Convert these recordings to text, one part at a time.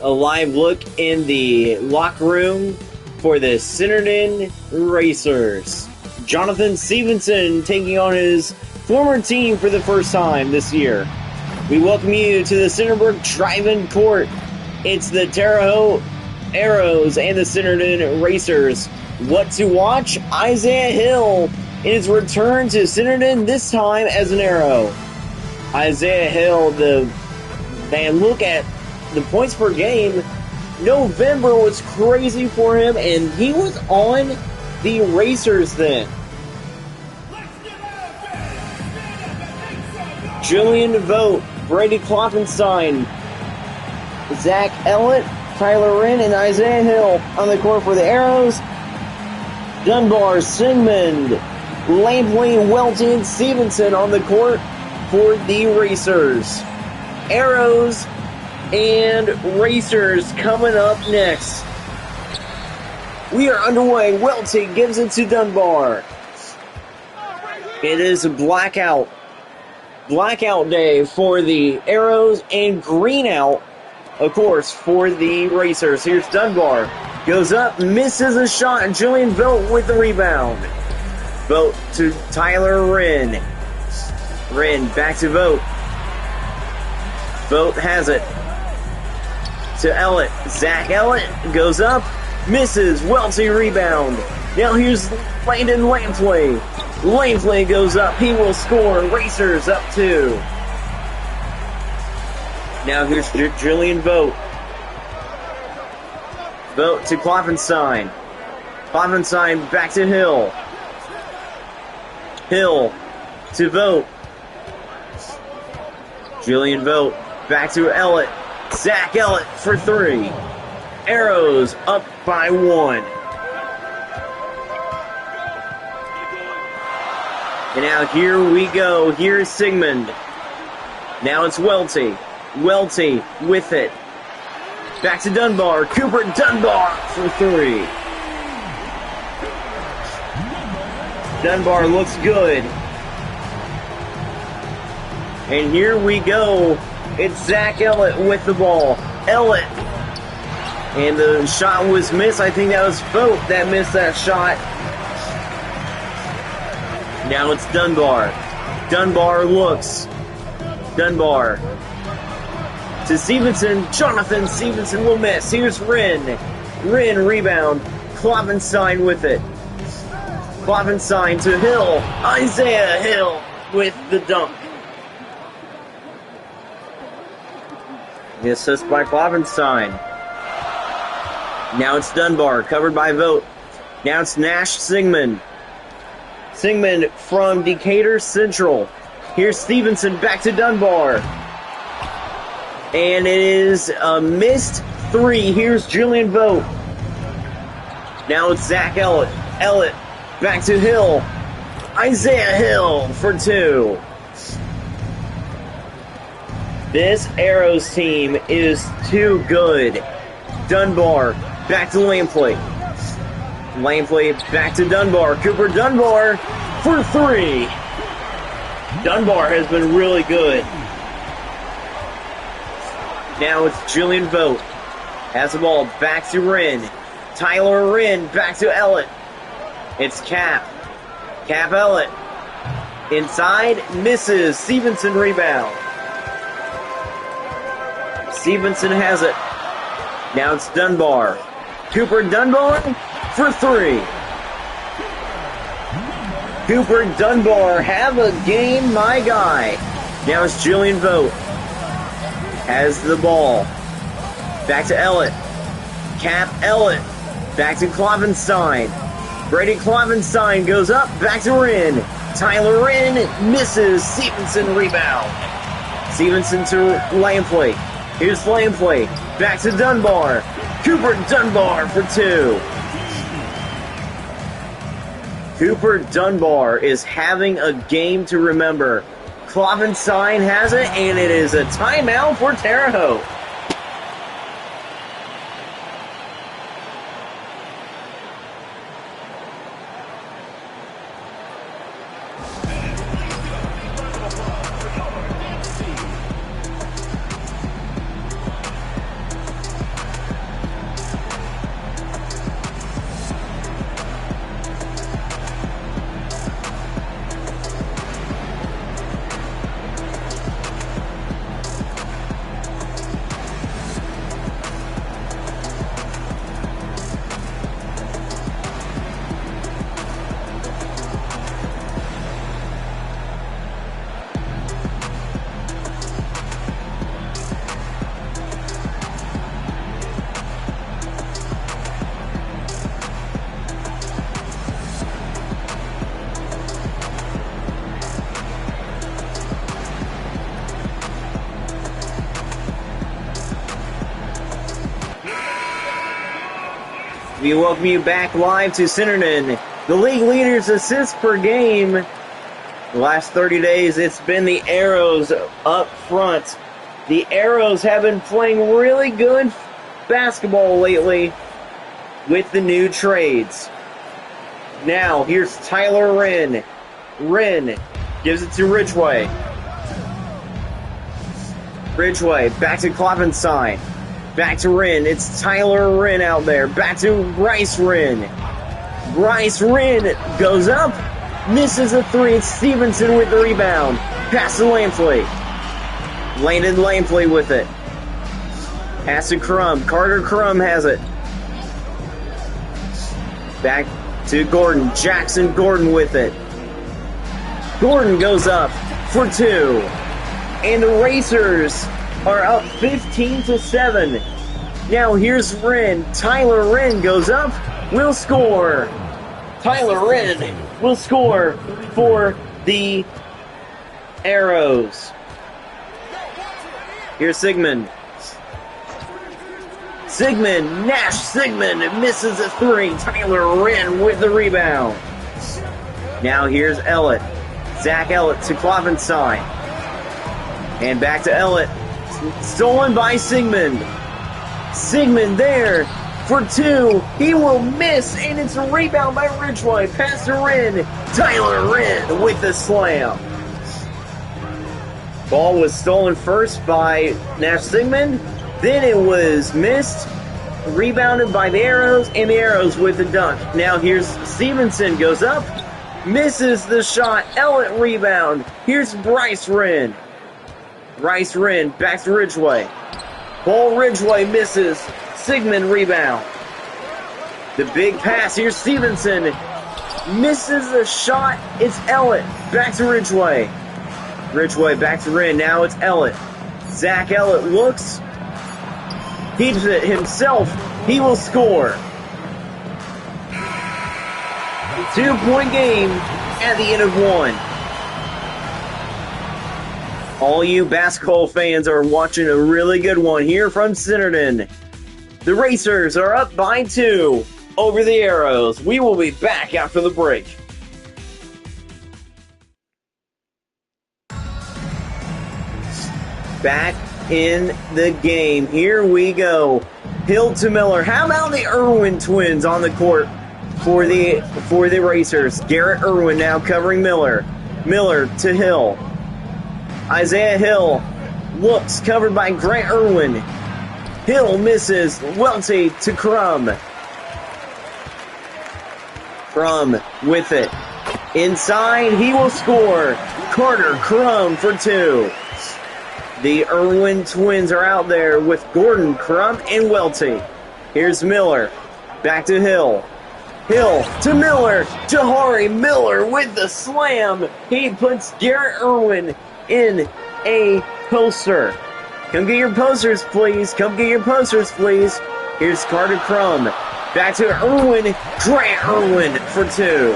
a live look in the locker room for the Centerton Racers. Jonathan Stevenson taking on his former team for the first time this year. We welcome you to the Centerbrook Drive-In Court. It's the Terre Arrows and the Centerton Racers. What to watch? Isaiah Hill in his return to Centerton, this time as an Arrow. Isaiah Hill, look at the points per game. November was crazy for him, and he was on the Racers then. Julian Vogt, Brady Kloppenstein, Zach Ellett, Tyler Wren, and Isaiah Hill on the court for the Arrows. Dunbar, Sigmund, Lampley, Welty, and Stevenson on the court for the Racers. Arrows and Racers coming up next. We are underway. Welty gives it to Dunbar. It is a blackout day for the Arrows and green out, of course, for the Racers. Here's Dunbar. Goes up, misses a shot, and Julian Vogt with the rebound. Vogt to Tyler Wren. Wren back to Vogt. Vogt has it to Ellett. Zach Ellett goes up, misses. Welty rebound. Now here's Landon Lampley. Lampley goes up. He will score. Racers up 2. Now here's Julian Vogt. Vogt to Kloppenstein. Kloppenstein back to Hill. Hill to Vogt. Julian Vogt back to Ellett. Zach Ellett for 3. Arrows up by 1. And now here we go. Here's Sigmund. Now it's Welty. Welty with it. Back to Dunbar. Cooper Dunbar for 3. Dunbar looks good. And here we go. It's Zach Ellett with the ball. Ellett. And the shot was missed. I think that was Vogt that missed that shot. Now it's Dunbar. Dunbar looks. Dunbar to Stevenson. Jonathan Stevenson will miss. Here's Wren. Wren rebound. Kloppenstein with it. Kloppenstein to Hill. Isaiah Hill with the dunk. The assist by Kloppenstein. Now it's Dunbar, covered by Vogt. Now it's Nash Sigmund. Sigmund from Decatur Central. Here's Stevenson back to Dunbar. And it is a missed 3. Here's Julian Vogt. Now it's Zach Ellett. Ellett back to Hill. Isaiah Hill for 2. This Arrows team is too good. Dunbar back to Lampley. Lampley back to Dunbar. Cooper Dunbar for 3. Dunbar has been really good. Now it's Julian Vogt. Has the ball back to Wren. Tyler Wren back to Ellett. It's Cap. Cap Ellett. Inside, misses. Stevenson rebound. Stevenson has it. Now it's Dunbar. Cooper Dunbar for 3. Cooper Dunbar, have a game, my guy. Now it's Julian Vogt. Has the ball. Back to Ellett. Cap Ellett. Back to Kloppenstein. Brady Kloppenstein goes up. Back to Wren. Tyler Wren misses. Stevenson rebound. Stevenson to Lampley. Here's Lampley. Back to Dunbar. Cooper Dunbar for 2. Cooper Dunbar is having a game to remember. Kloppenstein has it, and it is a timeout for Terre Haute. We welcome you back live to Centerton. The league leaders assists per game. The last 30 days, it's been the Arrows up front. The Arrows have been playing really good basketball lately with the new trades. Now, here's Tyler Wren. Wren gives it to Ridgway. Ridgway, back to Kloppenstein. Back to Wren. It's Tyler Wren out there. Back to Bryce Wren. Bryce Wren goes up. Misses a three. It's Stevenson with the rebound. Pass to Lampley. Landon Lampley with it. Pass to Crum. Carter Crum has it. Back to Gordon. Jackson Gordon with it. Gordon goes up for two. And the Racers are up 15-7. Now here's Wren. Tyler Wren goes up, will score. Tyler Wren will score for the Arrows. Here's Sigmund. Nash Sigmund misses a three. Tyler Wren with the rebound. Now here's Ellett. Zach Ellett to Kloppenstein. And back to Ellett. Stolen by Sigmund. Sigmund there for two. He will miss, and it's a rebound by Ridgway. Pass to Wren. Tyler Wren with the slam. Ball was stolen first by Nash Sigmund. Then it was missed. Rebounded by the Arrows, and the Arrows with the dunk. Now here's Stevenson. Goes up. Misses the shot. Ellett rebound. Here's Bryce Wren. Bryce Wren back to Ridgway. Ball Ridgway misses. Sigmund rebound. The big pass. Here's Stevenson. Misses the shot. It's Ellett. Back to Ridgway. Ridgway back to Wren. Now it's Ellett. Zach Ellett looks. Keeps it himself. He will score. 2-point game at the end of one. All you basketball fans are watching a really good one here from Centerton. The Racers are up by 2 over the Arrows. We will be back after the break. Back in the game. Here we go. Hill to Miller. How about the Irwin twins on the court for the Racers? Garrett Irwin now covering Miller. Miller to Hill. Isaiah Hill looks, covered by Grant Irwin. Hill misses. Welty to Crum. Crum with it. Inside, he will score. Carter Crum for two. The Irwin twins are out there with Gordon, Crum, and Welty. Here's Miller. Back to Hill. Hill to Miller. Jahari Miller with the slam. He puts Garrett Irwin in a poster. Come get your posters, please. Come get your posters, please. Here's Carter Crum. Back to Irwin. Grant Irwin for two.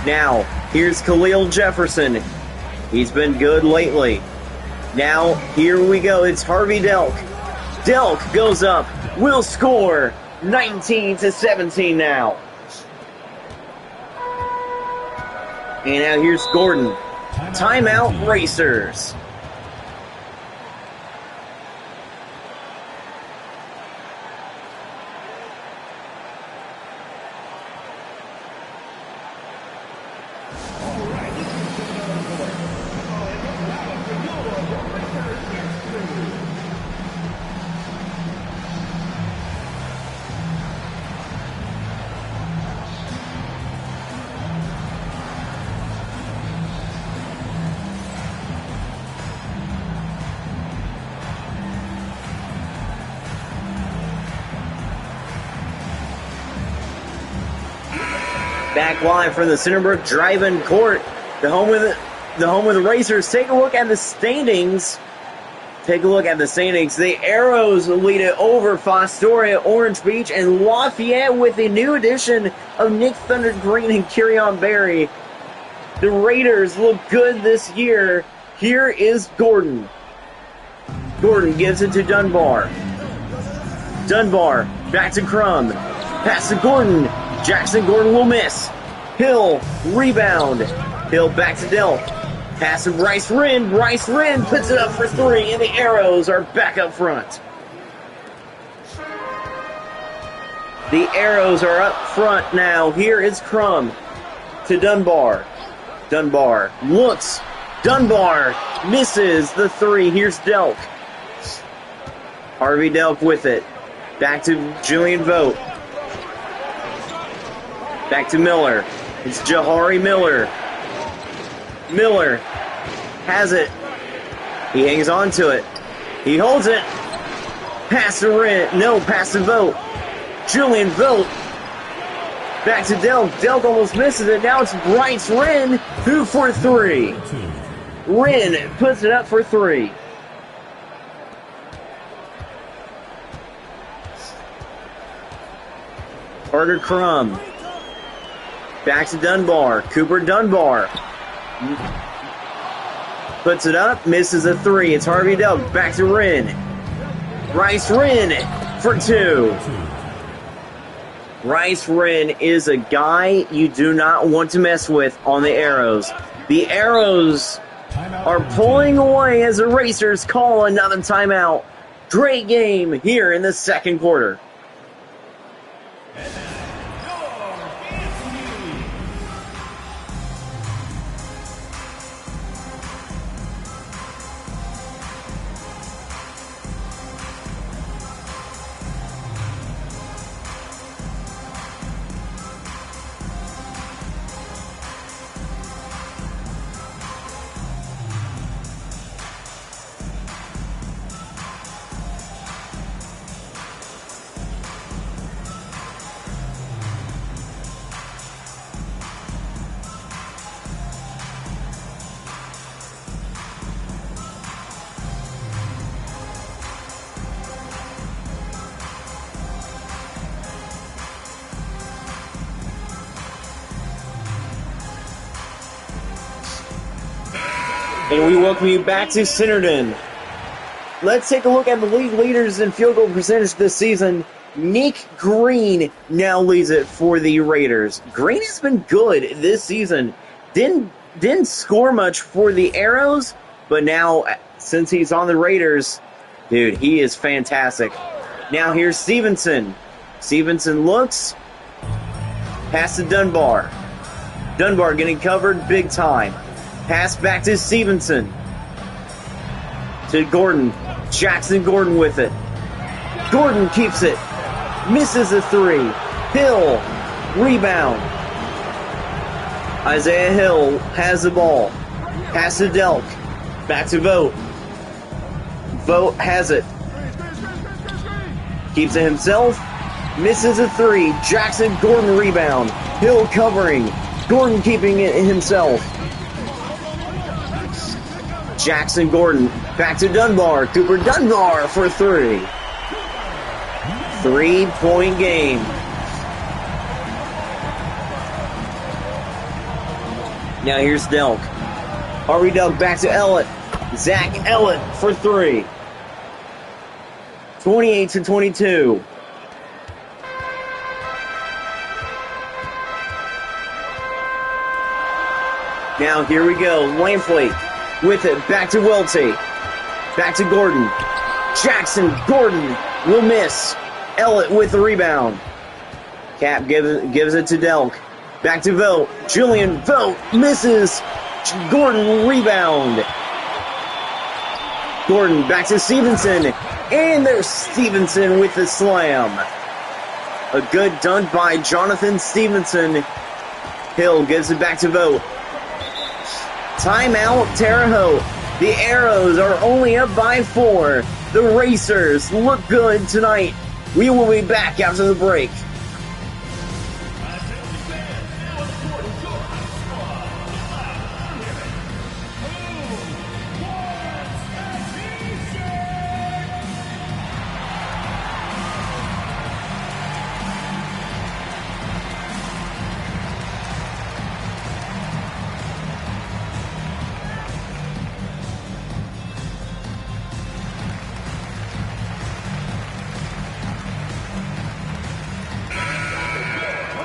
Now, here's Khalil Jefferson. He's been good lately. Now, here we go. It's Harvey Delk. Delk goes up. Will score. 19-17 now. And now here's Gordon. Timeout Racers. Back live from the Centerbrook Drive-In Court, the home of the Racers. Take a look at the standings. The Arrows lead it over Fostoria, Orange Beach, and Lafayette with the new addition of Nick Thunder Green and Kerryon Berry. The Raiders look good this year. Here is Gordon. Gordon gives it to Dunbar. Dunbar, back to Crum. Pass to Gordon. Jackson Gordon will miss. Hill, rebound. Hill back to Delk. Pass to Bryce Wren. Bryce Wren puts it up for three, and the Arrows are back up front. The Arrows are up front now. Here is Crum to Dunbar. Dunbar looks. Dunbar misses the three. Here's Delk. Harvey Delk with it. Back to Julian Vogt. Back to Miller. It's Jahari Miller. Miller has it. He hangs on to it. He holds it. Pass to Wren. No, pass to Vogt. Julian Vogt. Back to Delk. Delk almost misses it. Now it's Bryce Wren who for three. Wren puts it up for three. Carter Crum. Back to Dunbar. Cooper Dunbar. Puts it up. Misses a three. It's Harvey Delk. Back to Wren. Bryce Wren for two. Bryce Wren is a guy you do not want to mess with on the Arrows. The Arrows are pulling away as the Racers call another timeout. Great game here in the second quarter. And we welcome you back to Centerton. Let's take a look at the league leaders in field goal percentage this season. Nick Green now leads it for the Raiders. Green has been good this season. Didn't score much for the Arrows, but now since he's on the Raiders, dude, he is fantastic. Now here's Stevenson. Stevenson looks. Pass to Dunbar. Dunbar getting covered big time. Pass back to Stevenson. To Gordon. Jackson Gordon with it. Gordon keeps it. Misses a three. Hill. Rebound. Isaiah Hill has the ball. Pass to Delk. Back to Vogt. Vogt has it. Keeps it himself. Misses a three. Jackson Gordon rebound. Hill covering. Gordon keeping it himself. Jackson Gordon back to Dunbar. Cooper Dunbar for three. 3-point game. Now here's Delk. Harvey Delk back to Ellett. Zach Ellett for three. 28-22. Now here we go. Lampley with it. Back to Welty. Back to Gordon. Jackson Gordon will miss. Ellett with the rebound. Cap gives it to Delk. Back to Vogt. Julian Vogt misses. Gordon rebound. Gordon back to Stevenson. And there's Stevenson with the slam. A good dunk by Jonathan Stevenson. Hill gives it back to Vogt. Timeout, Terre Haute. The Arrows are only up by 4. The Racers look good tonight. We will be back after the break.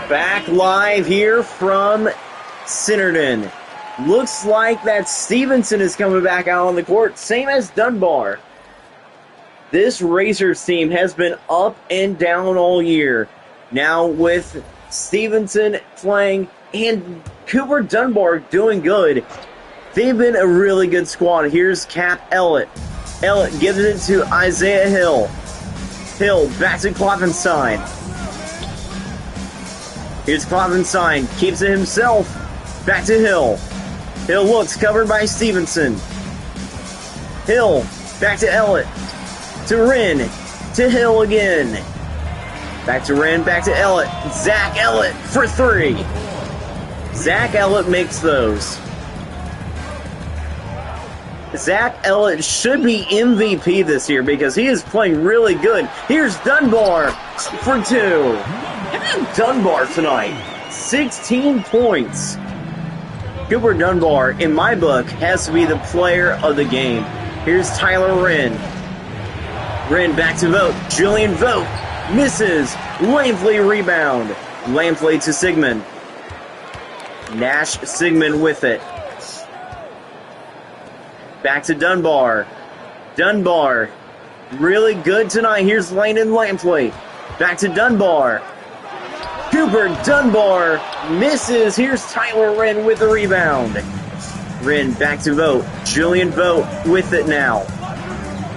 Back live here from Centerton. Looks like that Stevenson is coming back out on the court, same as Dunbar. This Racers team has been up and down all year. Now with Stevenson playing and Cooper Dunbar doing good, they've been a really good squad. Here's Cap Ellett. Ellett gives it to Isaiah Hill. Hill back to Klopfenstein. Here's Klopfenstein, keeps it himself. Back to Hill. Hill looks covered by Stevenson. Hill back to Ellett. To Wren. To Hill again. Back to Wren, back to Ellett. Zach Ellett for three. Zach Ellett makes those. Zach Ellett should be MVP this year because he is playing really good. Here's Dunbar for two. How about Dunbar tonight? 16 points. Cooper Dunbar, in my book, has to be the player of the game. Here's Tyler Wren. Wren back to Vogt. Julian Vogt misses. Lampley rebound. Lampley to Sigmund. Nash Sigmund with it. Back to Dunbar. Dunbar, really good tonight. Here's Landon Lampley. Back to Dunbar. Cooper Dunbar misses. Here's Tyler Wren with the rebound. Wren back to Vogt. Julian Vogt with it now.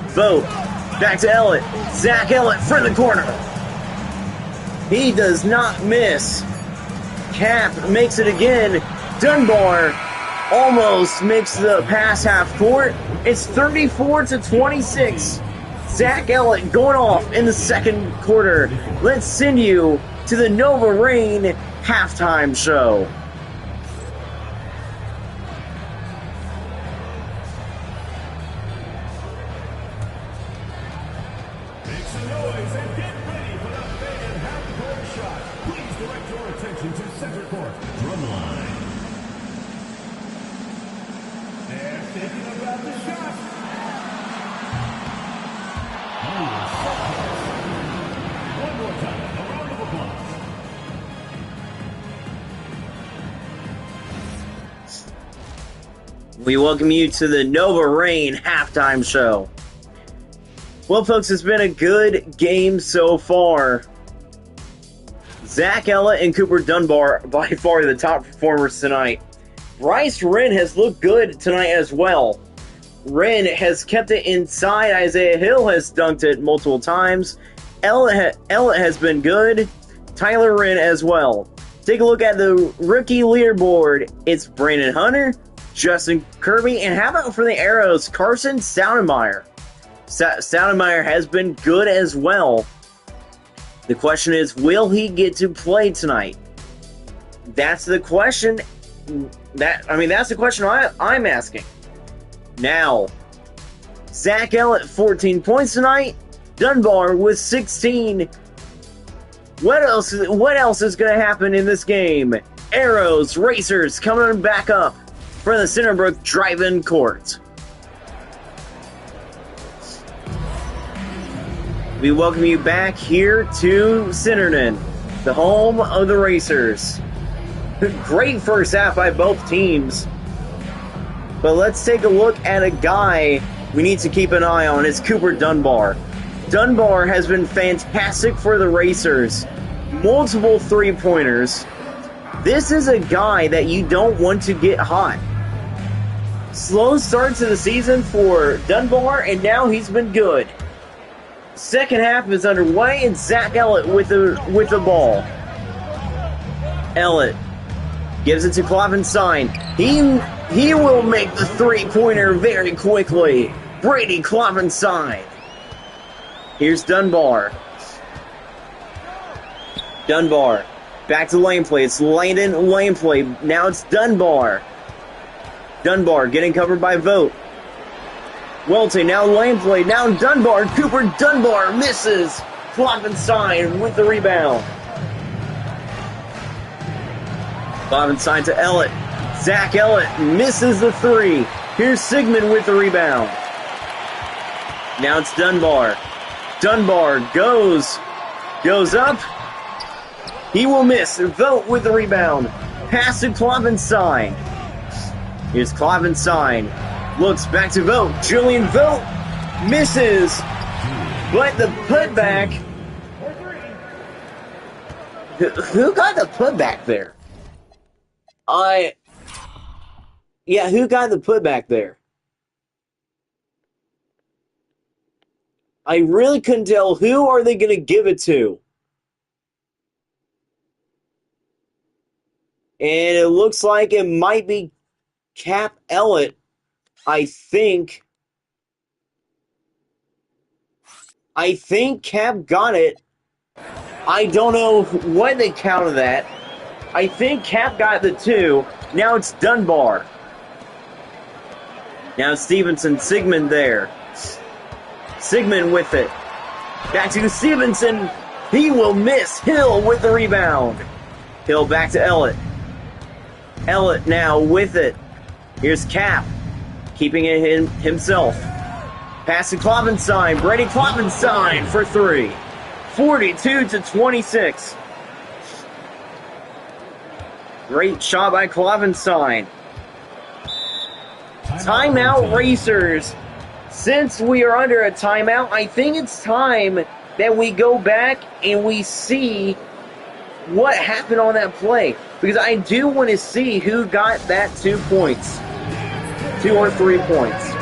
Vogt back to Ellett. Zach Ellett for the corner. He does not miss. Cap makes it again. Dunbar almost makes the pass half court. It's 34-26. Zach Ellett going off in the second quarter. Let's send you to the Nova Rain halftime show. Make some noise and get ready for the fan half-court shot. Please direct your attention to center court. Drumline. They're thinking about the shot. One more time. A round of applause. We welcome you to the Nova Rain halftime show. Well, folks, it's been a good game so far. Zach Ellett and Cooper Dunbar by far the top performers tonight. Bryce Wren has looked good tonight as well. Wren has kept it inside. Isaiah Hill has dunked it multiple times. Ellett has been good. Tyler Wren as well. Take a look at the rookie leaderboard. It's Brandon Hunter, Justin Kirby, and how about for the Arrows, Carson Staudenmeyer. Staudenmeyer has been good as well. The question is, will he get to play tonight? That's the question. That's the question I'm asking. Now, Zach Ellett, 14 points tonight. Dunbar with 16. What else is going to happen in this game? Arrows, Racers coming back up for the Centerbrook Drive-In Court. We welcome you back here to Centerton, the home of the Racers. Great first half by both teams. But let's take a look at a guy we need to keep an eye on. It's Cooper Dunbar. Dunbar has been fantastic for the Racers. Multiple three-pointers. This is a guy that you don't want to get hot. Slow start to the season for Dunbar, and now he's been good. Second half is underway, and Zach Ellett with the ball. Ellett gives it to Klopfenstein. He will make the three-pointer very quickly. Brady Klopfenstein. Here's Dunbar. Dunbar. Back to Lampley. It's Landon Lampley. Now it's Dunbar. Dunbar getting covered by Vogt. Welty, now Lampley, now Dunbar. Cooper Dunbar misses. Klopfenstein with the rebound. Klopfenstein to Ellett. Zach Ellett misses the three. Here's Sigmund with the rebound. Now it's Dunbar. Dunbar goes up. He will miss. Vote with the rebound. Pass to Kloppenstein. Here's Kloppenstein. Looks back to Vote. Julian Vote misses. But the putback. Who got the putback there? Yeah, who got the putback there? I really couldn't tell. Who are they going to give it to? And it looks like it might be Cap Ellett, I think. I think Cap got it. I don't know what they counted that. I think Cap got the 2. Now it's Dunbar. Now Stevenson, Sigmund there. Sigmund with it. Back to Stevenson. He will miss. Hill with the rebound. Hill back to Ellett. Ellett now with it. Here's Cap. Keeping it himself. Pass to Kloppenstein. Brady Kloppenstein for 3. 42-26. Great shot by Kloppenstein. Timeout Racers. Since we are under a timeout, I think it's time that we go back and we see what happened on that play. Because I do want to see who got that 2 points. 2 or 3 points.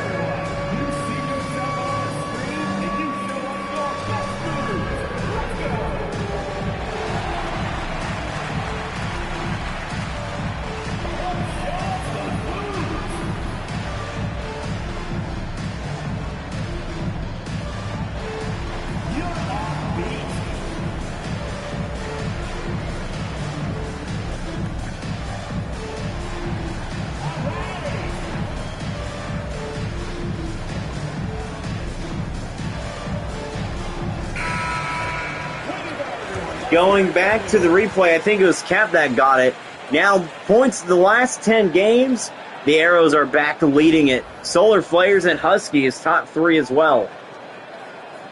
Going back to the replay, I think it was Cap that got it. Now, points the last 10 games, the Arrows are back leading it. Solar Flares and Husky is top 3 as well.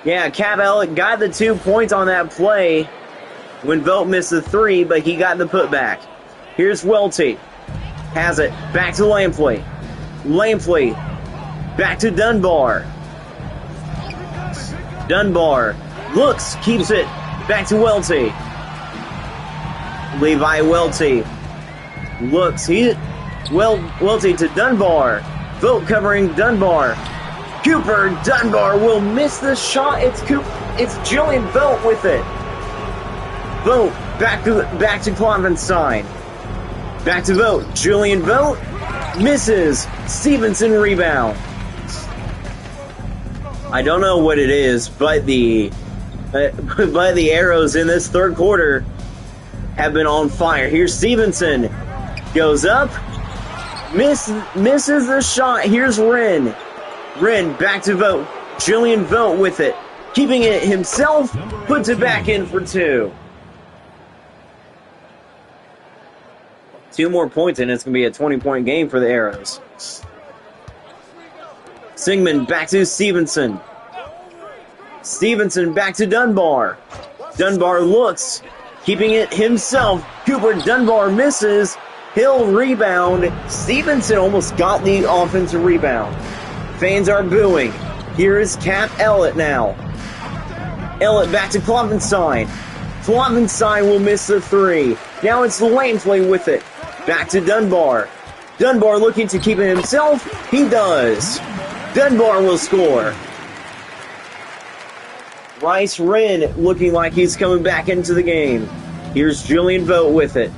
Yeah, Cap Ellett got the 2 points on that play when Vogt missed the 3, but he got the putback. Here's Welty. Has it. Back to Lampley. Lampley. Back to Dunbar. Dunbar. Looks. Keeps it. Back to Welty. Levi Welty. Looks. Welty to Dunbar. Vogt covering Dunbar. Cooper Dunbar will miss the shot. It's Julian Vogt with it. Vogt back to Kloppenstein. Back to Vogt. Julian Vogt misses. Stevenson rebound. I don't know what it is, but the Arrows in this third quarter have been on fire. Here's Stevenson. Goes up. Misses the shot. Here's Wren. Wren back to Vogt. Julian Vogt with it. Keeping it himself. Puts it back in for 2. 2 more points and it's going to be a 20-point game for the Arrows. Singman back to Stevenson. Stevenson back to Dunbar. Dunbar looks. Keeping it himself. Cooper Dunbar misses. Hill rebound. Stevenson almost got the offensive rebound. Fans are booing. Here is Cap Ellett now. Ellett back to Kloppenstein. Kloppenstein will miss the 3. Now it's Lampley with it. Back to Dunbar. Dunbar looking to keep it himself. He does. Dunbar will score. Bryce Wren looking like he's coming back into the game. Here's Julian Vogt with it.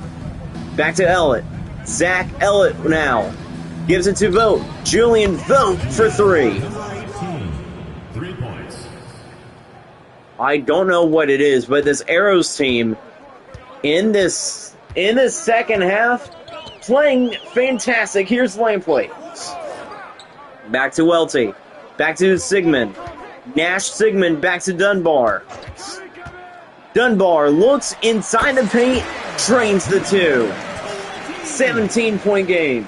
Back to Ellett. Zach Ellett now. Gives it to Vogt. Julian Vogt for 3. 3 points. I don't know what it is, but this Arrows team in this second half playing fantastic. Here's Lampley. Back to Welty. Back to Sigmund. Nash Sigmund back to Dunbar. Dunbar looks inside the paint, drains the 2. 17-point game.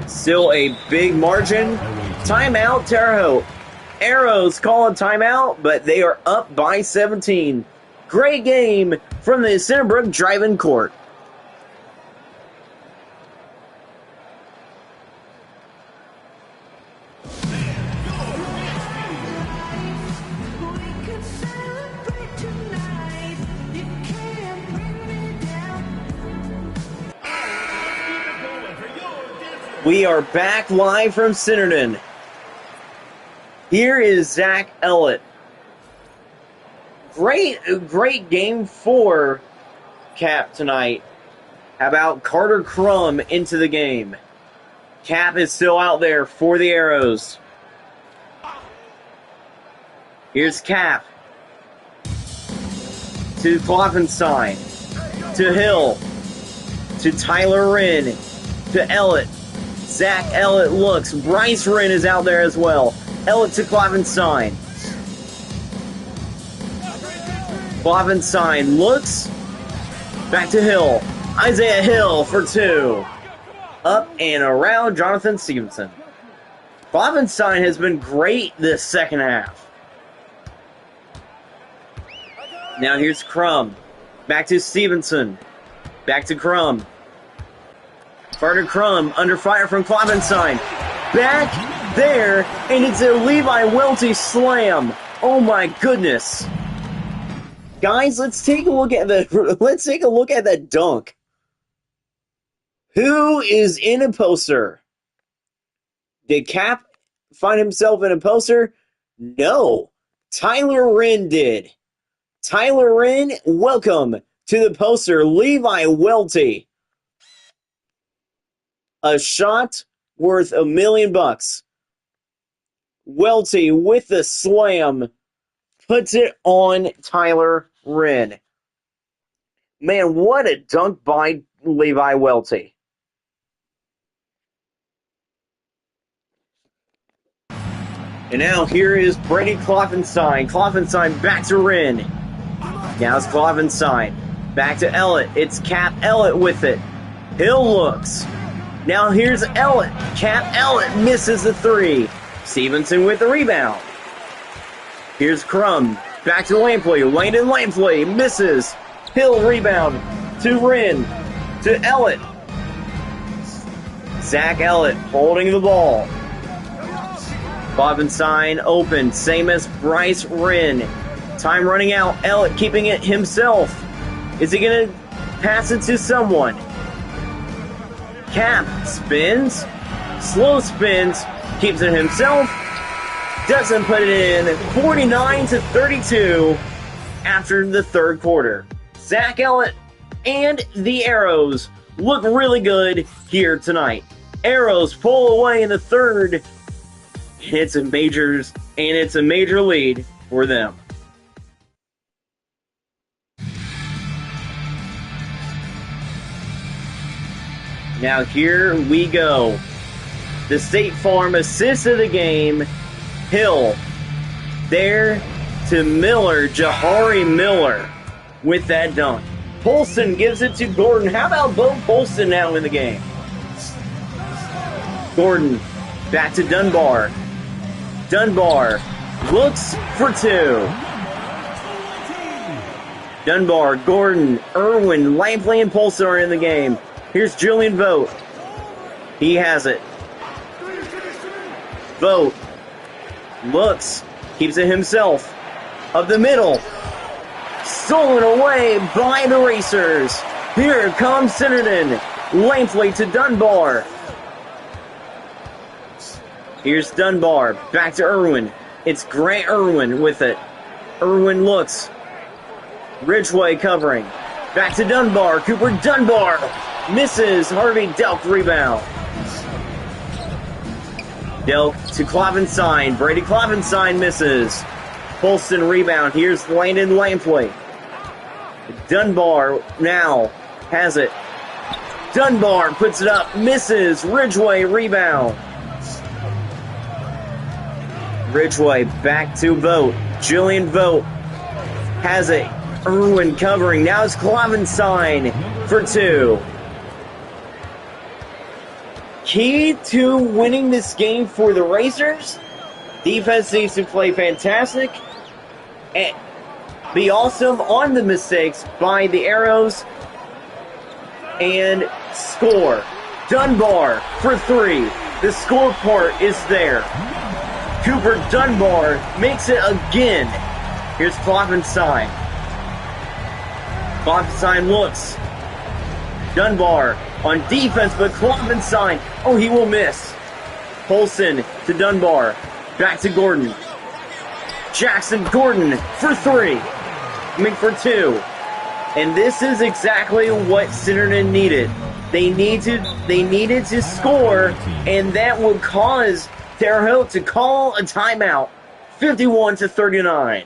Still a big margin. Timeout, Terre Haute. Arrows call a timeout, but they are up by 17. Great game from the Centerbrook Drive-In Court. We are back live from Centerton. Here is Zach Ellett. Great game for Cap tonight. How about Carter Crum into the game? Cap is still out there for the Arrows. Here's Cap. To Klopfenstein. To Hill. To Tyler Wren. To Ellett. Zach Ellett looks. Bryce Wren is out there as well. Ellett to Klopfenstein. Klopfenstein looks. Back to Hill. Isaiah Hill for 2. Up and around Jonathan Stevenson. Klopfenstein has been great this second half. Now here's Crum. Back to Stevenson. Back to Crum. Carter Crum under fire from Klopfenstein. Back there, and it's a Levi Welty slam. Oh my goodness. Guys, let's take a look at that dunk. Who is in a poster? Did Cap find himself in a poster? No. Tyler Wren did. Tyler Wren, welcome to the poster. Levi Welty. A shot worth $1 million. Welty with the slam puts it on Tyler Wren. Man, what a dunk by Levi Welty. And now here is Brady Klopfenstein. Klopfenstein back to Wren. Now it's Klopfenstein. Back to Ellett. It's Cap Ellett with it. Hill looks. Now here's Ellett. Cap Ellett misses the 3. Stevenson with the rebound. Here's Crum. Back to Lampley. Landon Lampley misses. Hill rebound to Wren. To Ellett. Zach Ellett holding the ball. Klopfenstein open. Same as Bryce Wren. Time running out. Ellett keeping it himself. Is he going to pass it to someone? Cap spins, slow spins, keeps it himself, doesn't put it in. 49-32 after the third quarter. Zach Ellett and the Arrows look really good here tonight. Arrows pull away in the third. It's a major lead for them. Now here we go. The State Farm assist of the game. Hill. There to Miller. Jahari Miller with that dunk. Polston gives it to Gordon. How about Bo Polston now in the game? Gordon back to Dunbar. Dunbar looks for 2. Dunbar, Gordon, Irwin, Lampley, and Polston are in the game. Here's Julian Vogt. He has it. Vogt looks, keeps it himself. Up the middle. Stolen away by the Racers. Here comes Centerton. Lampley to Dunbar. Here's Dunbar. Back to Irwin. It's Grant Irwin with it. Irwin looks. Ridgeway covering. Back to Dunbar. Cooper Dunbar. Misses. Harvey Delk rebound. Delk to Klopfenstein. Brady Klopfenstein misses. Polston rebound. Here's Landon Lampley. Dunbar now has it. Dunbar puts it up. Misses. Ridgeway rebound. Ridgeway back to Vogt. Julian Vogt has it. Irwin covering. Now it's Klopfenstein for 2. Key to winning this game for the Racers. Defense needs to play fantastic. Be awesome on the mistakes by the Arrows and score. Dunbar for 3. The score part is there. Cooper Dunbar makes it again. Here's Kloppenstein. Kloppenstein looks. Dunbar on defense, but Kloppenstein, oh, he will miss. Polson to Dunbar. Back to Gordon. Jackson Gordon for 3. For 2. And this is exactly what Centerton needed. They needed to score, and that would cause Terre Haute to call a timeout. 51-39.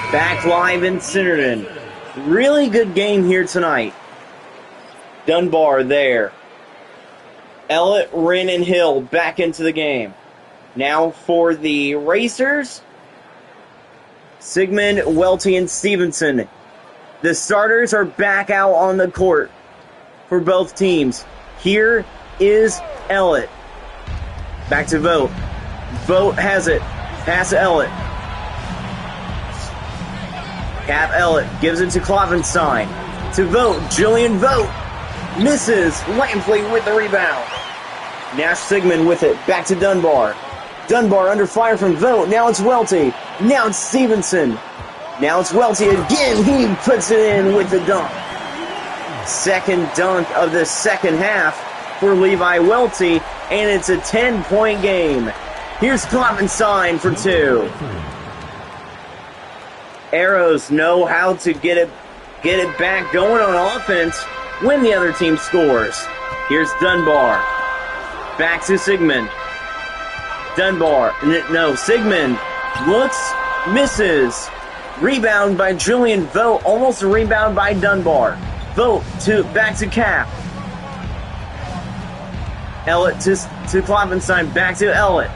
Back live in Centerton. Really good game here tonight. Dunbar there. Ellett, Wren, and Hill back into the game. Now for the Racers, Sigmund, Welty, and Stevenson. The starters are back out on the court for both teams. Here is Ellett. Back to Vogt. Vogt has it. Pass to Ellett. Cap Ellett gives it to Kloppenstein. To Vogt. Julian Vogt misses. Lampley with the rebound. Nash Sigmund with it. Back to Dunbar. Dunbar under fire from Vogt. Now it's Welty. Now it's Stevenson. Now it's Welty again. He puts it in with the dunk. Second dunk of the second half for Levi Welty. And it's a 10-point game. Here's Kloppenstein for 2. Arrows know how to get it back going on offense when the other team scores. Here's Dunbar. Back to Sigmund. Dunbar. No, Sigmund looks, misses. Rebound by Julian Vogt. Almost a rebound by Dunbar. Vogt back to Cap. Ellett to Kloppenstein. Back to Ellett.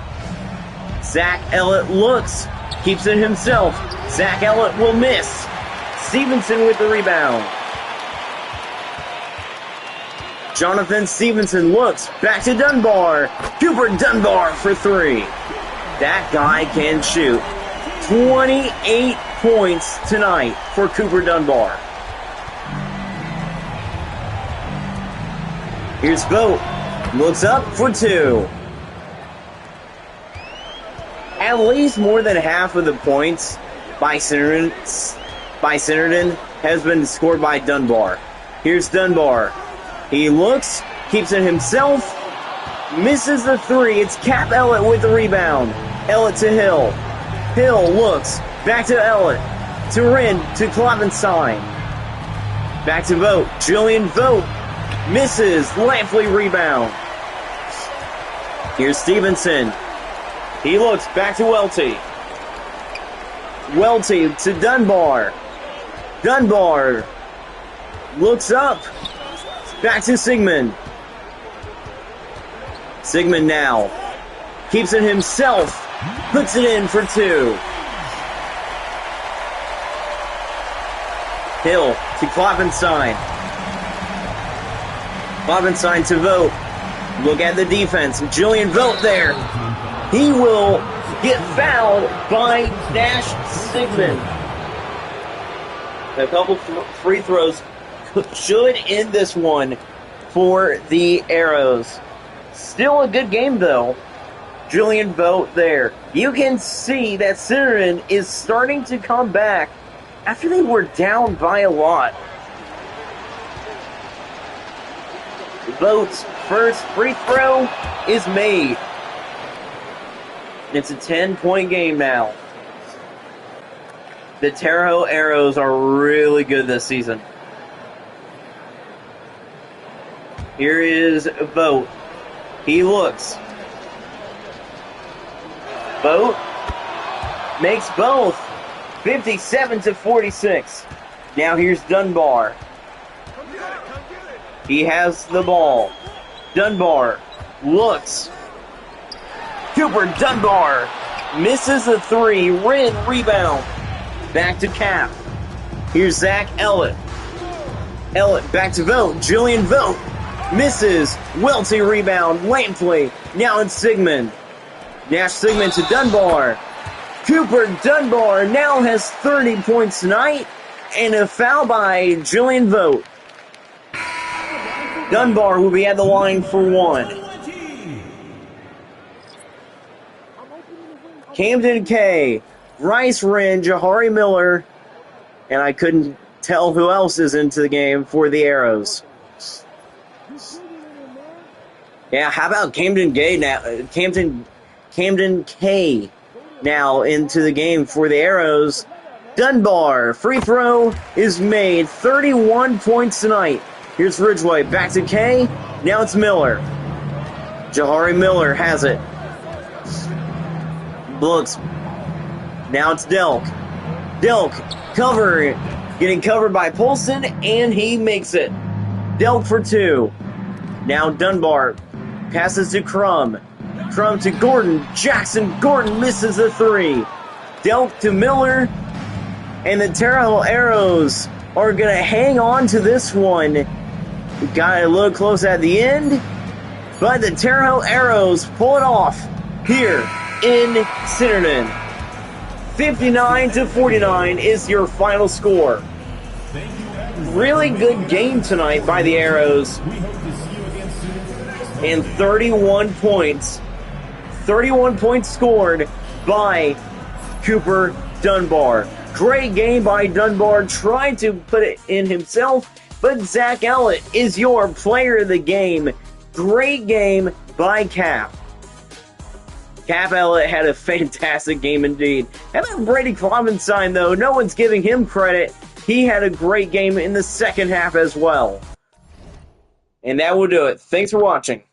Zach Ellett looks. Keeps it himself. Zach Ellett will miss. Stevenson with the rebound. Jonathan Stevenson looks. Back to Dunbar. Cooper Dunbar for 3. That guy can shoot. 28 points tonight for Cooper Dunbar. Here's Vogt. Looks up for 2. At least more than half of the points by Centerton has been scored by Dunbar. Here's Dunbar. He looks, keeps it himself, misses the 3. It's Cap Ellett with the rebound. Ellett to Hill. Hill looks, back to Ellett. To Wren, to Kloppenstein. Back to Vogt. Julian Vogt misses. Lampley rebound. Here's Stevenson. He looks back to Welty. Welty to Dunbar. Dunbar looks up. Back to Sigmund. Sigmund now keeps it himself. Puts it in for 2. Hill to Kloppenstein. Kloppenstein to Vogt. Look at the defense. Julian Vogt there. He will get fouled by Nash Sigmund. A couple free throws should end this one for the Arrows. Still a good game, though. Julian Vogt there. You can see that Centerton is starting to come back after they were down by a lot. Vote's first free throw is made. It's a 10-point game now. The Terre Haute Arrows are really good this season. Here is Vote. He looks. Vote makes both. 57-46. Now here's Dunbar. He has the ball. Dunbar looks. Cooper Dunbar misses the three. Wren rebound. Back to Cap. Here's Zach Ellett. Ellett back to Vote. Jillian Vote misses. Welty rebound. Lampley. Now it's Sigmund. Nash Sigmund to Dunbar. Cooper Dunbar now has 30 points tonight. And a foul by Jillian Vote. Dunbar will be at the line for one. Camden K, Bryce Wren, Jahari Miller, and I couldn't tell who else is into the game for the Arrows. Yeah, how about Camden K now? Camden K now into the game for the Arrows. Dunbar, free throw is made. 31 points tonight. Here's Ridgeway, back to K. Now it's Miller. Jahari Miller has it. Looks. Now it's Delk. Delk, cover. Getting covered by Polson, and he makes it. Delk for two. Now Dunbar passes to Crum. Crum to Gordon. Jackson Gordon misses the three. Delk to Miller. And the Terre Haute Arrows are going to hang on to this one. We got a little close at the end. But the Terre Haute Arrows pull it off here in Centerton. 59-49 is your final score. Really good game tonight by the Arrows. And 31 points. 31 points scored by Cooper Dunbar. Great game by Dunbar, tried to put it in himself, but Zach Ellett is your player of the game. Great game by Cap. Cap Ellett had a fantastic game indeed. How about Brady Kloppenstein, though? No one's giving him credit. He had a great game in the second half as well. And that will do it. Thanks for watching.